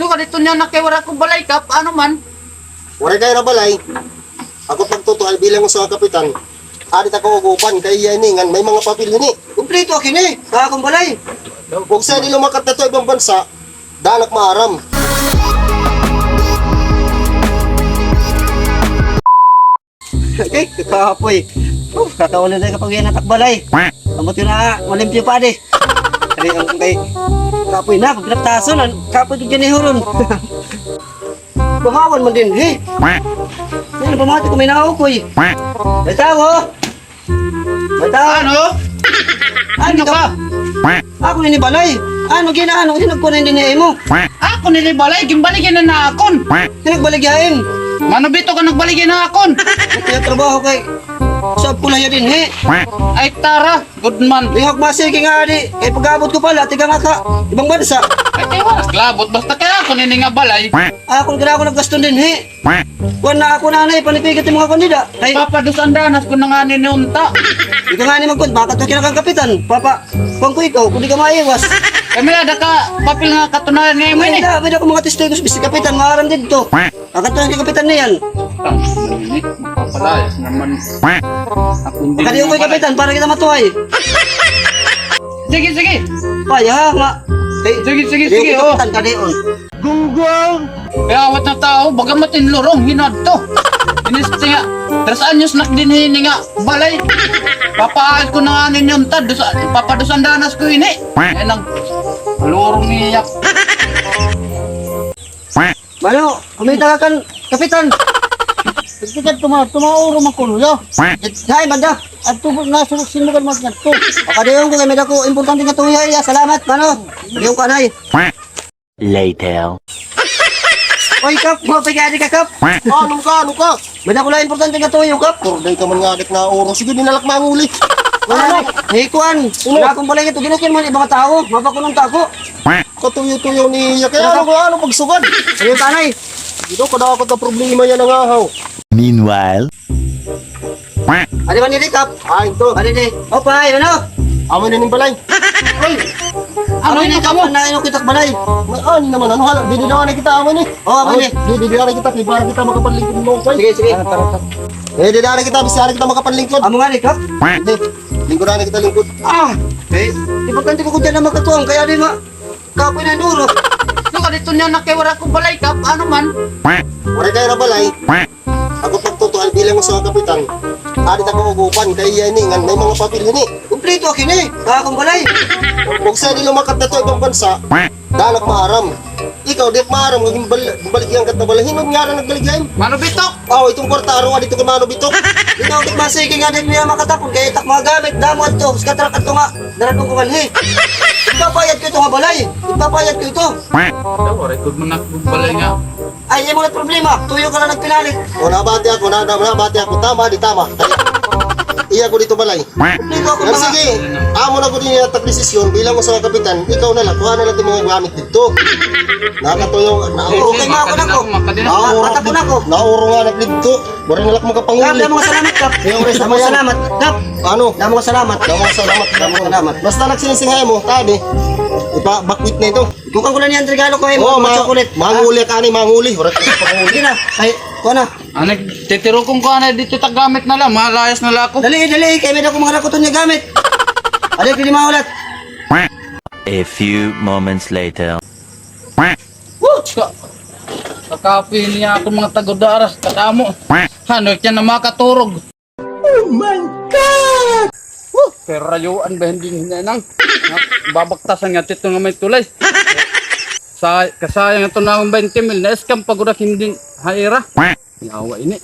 So, dito niya nakiwara ko balay kap, ano man? Wala kayo na balay. Ako pagtutual bilang sa kapitan. Arit ako ugupan kay yaningan may mga papel ni. Kumplito akin eh. Kakong balay. Kung sa nila makat na to ibang bansa, danak maaram. Okay, kakapoy. Kakaulan na kapag yan natakbalay. Amot yun na, malimpyo pa di. Kaya ang kay kapoy na, pag pinagtaso na, kapoy ko dyan ihuron. Bahawan man din, eh. Yan, pamati ko may nakakukoy. May tao, ho. May tao. Ano? Ano ka? Ako ninibalay. Ano ginaano? Sinagkunan din niya mo. Ako nilibalay, gimbaligyan na akon. Sinagbaligyain. Manubito ka nagbaligyan na akon. Kaya trabaho kay sa pulaya din, he. Ay tara, good man. Lihok masiki nga di. Kay pag-abot ko pala, tiga nga ka. Ibang bansa. Ay tiwas, labot. Basta kaya ako nini nga balay. Akong kina ako naggaston din, he. Kuwan na ako nanay, panipigat yung mga kandida. Ay, Papadusan danas ko na nga ninunta. di ka nga ni magkun. Bakit ka kinakang kapitan? Papa, kuwan ko ikaw, kung di ka maiwas. Kami ada ka, papil nga katunayan ngayon mo ini. May ako mga testigos, bisi kapitan, maaram din to. Kakatunan kay kapitan na yan. Papalayas naman. Ako hindi Kadi ko kapitan, para kita matuhay. Sige, sige. Paya nga. Sige, oh. Kapitan, kadion. Kaya awat na tao, bagamat inlorong, hinad to. Inisip nga, 3 anyos nak din nga, balay. Papaayos ko na nga ninyon ta, papadusan danas ko ini. Eh nang, lorong iyak. Mano, kumita ka kan, kapitan. Kapitan, tumauro makulo, yo. Hay, banda. At tubog na sinugan mo nga to. Akadayon ko, may dako, importante nga tuya, ya. Salamat, mano. Yung kanay. Later. Oy, Kap, mo pagkadi ka, Kap. Ano ka? May dako lang importante nga tuya, Kap. Turday ka man nga agad na oro. Sige, dinalak manguli. Ano? Hey, kuan. Wala akong balay ito. Ginukin man ibang tao. Mapakunong tako. Katuyo-tuyo niya. Kaya ano pagsugad? Ayun, tanay. Dito kada ako na problema yan ang ahaw. Meanwhile. Ano ba nili, Kap? Ay, ito. Ano ni? Opa, ano? Amoy na ng balay. Oy. Ano ni, Kap? Ano yung kitak balay? Ano naman, ano hala? Dinidawan na kita amoy ni. Oo, amoy ni. Dinidawan na kita. Para kita makapanlingkod mo. Sige, sige. Dinidawan na kita. Bisa kita makapanlingkod. Amo nga ni, Kap. Lingkod na kita lingkod. Eh, importante ko dyan na magkatuwang. Kaya di ma. Kapoy na duro. So, dito niya nakiwara ko balay kap, ano man? Wala kayo na balay. Ako pagtutual bilang sa kapitan. Arit ako ugupan kay yaningan may mga papel ni. Kumplito akin eh. Kakong balay. Kung sa nila makat na to ibang bansa, danak maaram. Ikaw, di maaram, baligyan ka na balay. Hinong nga na nagbaligyan? Manubitok! Itong kwarta araw, dito ka mano bitok. Ikaw, dik masiki nga din niya makatapon. Kaya itak mga gamit. Damuan to. Skatrak at to nga. Daratong ko kalhi. Ipapayad ko ito nga balay. Ipapayad ko ito. Daw, record mo na balay nga. Ay, yung mga problema. Tuyo ka lang nagpinalit. O nabati ako, nabati ako. Tama, di tama. Iya ko dito balay. Kumplito ako Pero mga. sige, amo na ko din yung desisyon bilang mo sa kapitan, ikaw na lang, kuha na lang yung mga gamit dito. Nakatuyo, Okay nga ako na ko. Matapon ako. nauro nga na dito. Wala na lang Kap, makapanguli. damo ka salamat, Kap. Damo ka salamat. Kap, Ano? damo ka salamat. Damo ka salamat. Basta nagsinisinghay mo, tadi. Bakwit na ito. Tukang ko na niyan regalo ko eh. Oo, Mga chocolate. manguli ka ni, manguli. Wala ka panguli. Sige na. Ay, kuha na. Ano, titiro kong ko na dito tagamit na lang, malayas na lang ako. Dali, dali. Kaya may ako mga nakuton niya gamit. Alik, hindi maulat. A few moments later. Kakapi niya ako mga tagodaras, kadamo. Ano, yan na makaturog. Oh my God! Perayuan ba hindi hinanang? Babaktasan nga tito nga may tulay. Kasayang ito na akong 20 mil. Na-scam pag hindi haira. Yawa ini.